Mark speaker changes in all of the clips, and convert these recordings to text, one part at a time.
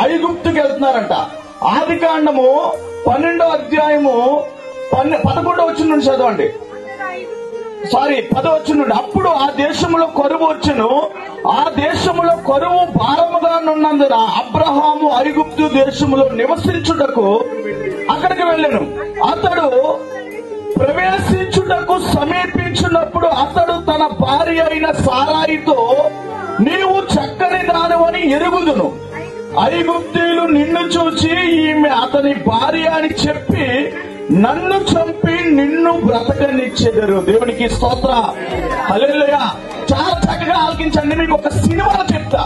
Speaker 1: ఐగుప్తుకి వెళ్తున్నారంట. ఆదికాండము 12వ అధ్యాయము 11వ వచనం నుండి చదవండి. 10వ వచనం నుండి. అప్పుడు ఆ దేశంలో కరువు వచ్చును, ఆ దేశంలో కరువు భారముగా నున్నందున అబ్రహాము ఐగుప్తు దేశంలో నివసించుటకు అక్కడికి వెళ్ళాను. అతడు ప్రవేశించుటకు సమీపించినప్పుడు అతడు తన భార్య అయిన సారాయితో, నీవు చక్కని దానివని ఎరుగుదును, ఐగుప్తీయులు నిన్ను చూచి ఈమె అతని భార్య అని చెప్పి నన్ను చంపి నిన్ను బ్రతకనిచ్చెదరు. దేవునికి స్తోత్ర, హల్లెలూయా. చాలా చక్కగా ఆలకించండి. మీకు ఒక సినిమా చెప్తా.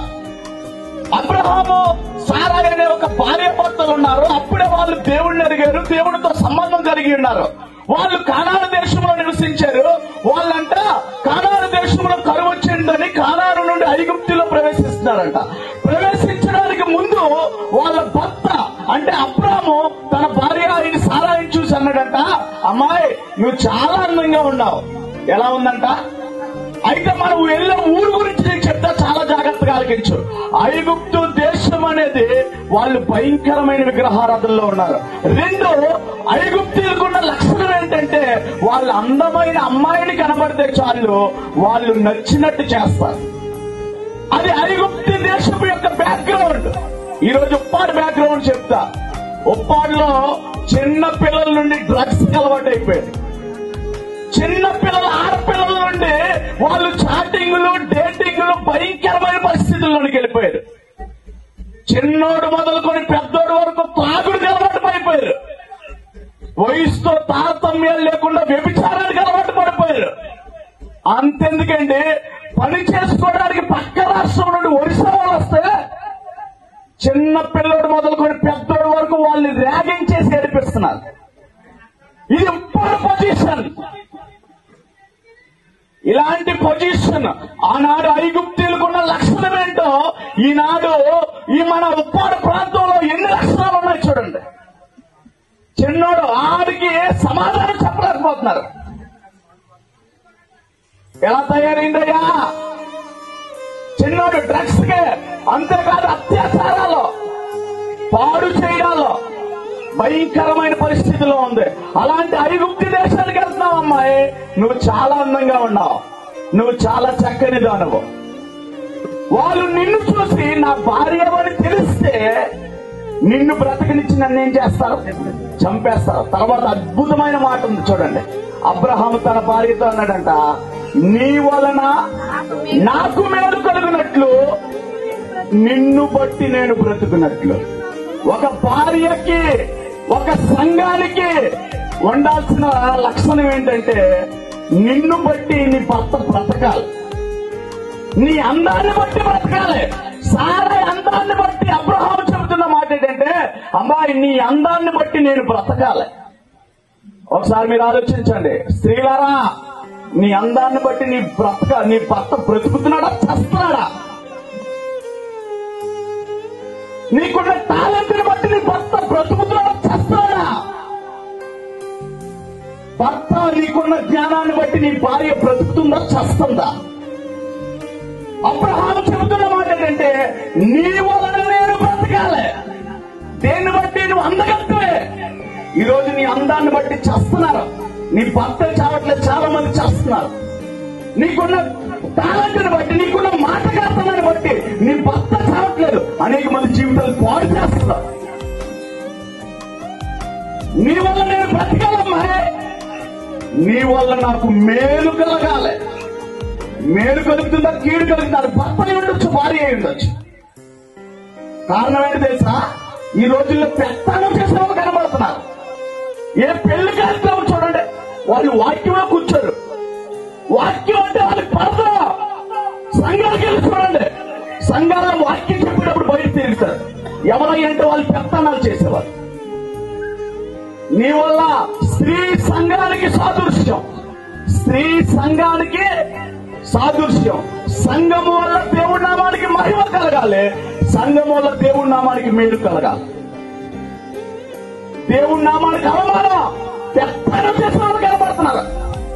Speaker 1: అబ్రహాము సారాయి అనే ఒక భార్య భర్తలు ఉన్నారు. అప్పుడే వాళ్ళు దేవుడిని అడిగారు, దేవుడితో సంబంధం కలిగి ఉన్నారు. వాళ్ళు కానాను దేశంలో నివసించారు. వాళ్ళంట కానాను దేశంలో కరువు వచ్చిందని కానాను నుండి ఐగుప్తులో ప్రవేశిస్తున్నారంట. ప్రవేశించడానికి ముందు వాళ్ళ భర్త అంటే అబ్రాము తన భార్య అయిన సారాయిని చూసి అన్నాడంట, అమ్మాయి నువ్వు చాలా అందంగా ఉన్నావు. ఎలా ఉందంట? అయితే మనం వెళ్ళే ఊరు గురించి నీకు చెప్తా, చాలా జాగ్రత్తగా ఆలకించు. ఐగుప్తు దేశం అనేది వాళ్ళు భయంకరమైన విగ్రహారాధనలో ఉన్నారు. 2, ఐగుప్తీయులకున్న లక్షణం ఏంటంటే వాళ్ళు అందమైన అమ్మాయిని కనబడితే చాలు వాళ్ళు నచ్చినట్టు చేస్తారు. అది ఐగుప్తు దేశం యొక్క బ్యాక్గ్రౌండ్. ఈ రోజు ఉప్పాడు బ్యాక్గ్రౌండ్ చెప్తా. ఉప్పాడులో చిన్న పిల్లల నుండి డ్రగ్స్ అలవాటు అయిపోయింది. చిన్న పిల్లల ఆడపిల్లల నుండి వాళ్ళు చాటింగ్లు డేటింగ్లు భయంకరమైన పరిస్థితుల్లోకి వెళ్ళిపోయారు. చిన్నోడు మొదలుకొని పెద్దోడు వరకు తాగుడికి అలవాటు పడిపోయారు. వయసుతో తారతమ్యాలు లేకుండా వ్యభిచారానికి అలవాటు పడిపోయారు. అంతెందుకండి, పని చేసుకోవడానికి పక్క రాష్ట్రం నుండి ఒరిస్సా వాళ్ళు వస్తే చిన్న పిల్లోడు మొదలుకొని పెద్దోడు వరకు వాళ్ళని ర్యాగింగ్ చేసి ఏడిపిస్తున్నారు. ఇది ఉప్పాడు పొజిషన్. ఇలాంటి పొజిషన్ ఆనాడు ఐగుప్తీయులకున్న లక్షణం ఏంటో ఈనాడు ఈ మన ఉప్పాడు ప్రాంతంలో ఎన్ని లక్షణాలు ఉన్నాయి చూడండి. చిన్నోడు ఆడికి సమాధానం చెప్పలేకపోతున్నారు. ఎలా తయారైందయ్యా చిన్నోడు? డ్రగ్స్ కే, అంతేకాదు అత్యాచారాలు, పాడు చేయడాలో భయంకరమైన పరిస్థితిలో ఉంది. అలాంటి ఐగుప్తు దేశానికి వెళ్తున్నావు అమ్మాయి, నువ్వు చాలా అందంగా ఉన్నావు, నువ్వు చాలా చక్కని దానవు. వాళ్ళు నిన్ను చూసి నా భార్య అని తెలిస్తే నిన్ను బ్రతకనిచ్చి నన్ను ఏం చేస్తారు? చంపేస్తారు. తర్వాత అద్భుతమైన మాట ఉంది చూడండి. అబ్రహాము తన భార్యతో అన్నాడంట, నీ వలన నాకు మేలు కలుగునట్లు నిన్ను బట్టి నేను బ్రతుకున్నట్లు. ఒక భార్యకి ఒక సంఘానికి ఉండాల్సిన లక్షణం ఏంటంటే నిన్ను బట్టి నీ భర్త బ్రతకాలి, నీ అందాన్ని బట్టి బ్రతకాలి. సారా అందాన్ని బట్టి అబ్రహాము చెబుతున్న మాట ఏంటంటే, అమ్మాయి నీ అందాన్ని బట్టి నేను బ్రతకాలి. ఒకసారి మీరు ఆలోచించండి స్త్రీలారా, నీ అందాన్ని బట్టి నీ భర్త బ్రతుకుతున్నాడా చస్తున్నాడా? నీకున్న టాలెంట్ని బట్టి నీ భర్త బ్రతుకుతున్నాడా చస్తున్నాడా? భర్త నీకున్న జ్ఞానాన్ని బట్టి నీ భార్య బ్రతుకుతుందా చస్తుందా? అబ్రహాము చెబుతున్న మాట ఏంటంటే నీ వలన నేను బ్రతకాలి. దేన్ని బట్టి? నువ్వు అందగత్తవే. ఈ రోజు నీ అందాన్ని బట్టి చేస్తున్నారు. నీ భర్త చావట్లేదు, చాలా మంది చేస్తున్నారు. నీకున్న టాలెంట్ని బట్టి, నీకున్న మాటగార్తనాన్ని బట్టి నీ భర్త చావట్లేదు, అనేక మంది జీవితాలు పాడు చేస్తున్నారు. నీ వల్ల నేను బ్రతకాలమ్మా, నీ వల్ల నాకు మేలు కలగాలి. మేలు కలుగుతుందా కీడు కలుగుతుంది? భర్త అయి ఉండొచ్చు, భార్య అయి ఉండొచ్చు. కారణం ఏంటి తెలుసా? ఈ రోజుల్లో పెత్తనం చేసే వాళ్ళు కనబడుతున్నారు. ఏ పెళ్లి కార్యక్రమం చూడండి, వాళ్ళు వాక్యంలో కూర్చోరు. వాక్యం అంటే వాళ్ళకి పడదు. సంఘాలకు వెళ్ళి చూడండి, సంఘాల్లో వాక్యం చెప్పేటప్పుడు బయట తిరుగుతారు. ఎవరై అంటే వాళ్ళు పెత్తనాలు చేసేవారు. నీ వల్ల స్త్రీ సంఘానికి సాదృశ్యం, స్త్రీ సంఘానికి సాదృశ్యం. సంఘము వల్ల దేవుడి నామానికి మహిమ కలగాలి, సంఘం వల్ల దేవుడి నామానికి మేలు కలగాలి. దేవుడి నామానికి అవమానం పెత్తనం చేసిన వాళ్ళు కనబడుతున్నారు.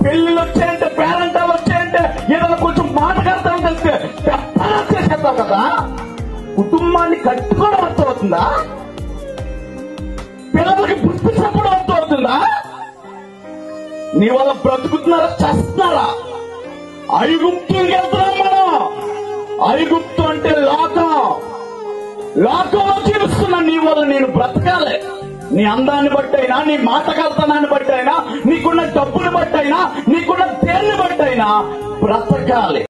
Speaker 1: పెళ్లిళ్ళు వచ్చాయంటే, పేరెంటాలు వచ్చాయంటే, ఏదైనా కొంచెం మాట కడతాను తెలిస్తే పెత్తనం చేసేస్తావు కదా. కుటుంబాన్ని కట్టుకోవడం అర్థమవుతుంది. అర్థమవుతుందా? పిల్లలకి బుద్ధి చెప్పడం అర్థమవుతుందా? నీ వల్ల బ్రతుకుతున్నారా, చేస్తున్నారా? ఐగుప్తుకి వెళ్తున్నాం మనం. ఐగుప్తు అంటే లోకంలో జీవిస్తున్నా. నీ వల్ల నేను బ్రతకాలి. నీ అందాన్ని బట్టైనా, నీ మాటకల్తనాన్ని బట్టైనా, నీకున్న డబ్బుని బట్టైనా, నీకున్న దేన్ని బట్టైనా బ్రతకాలి.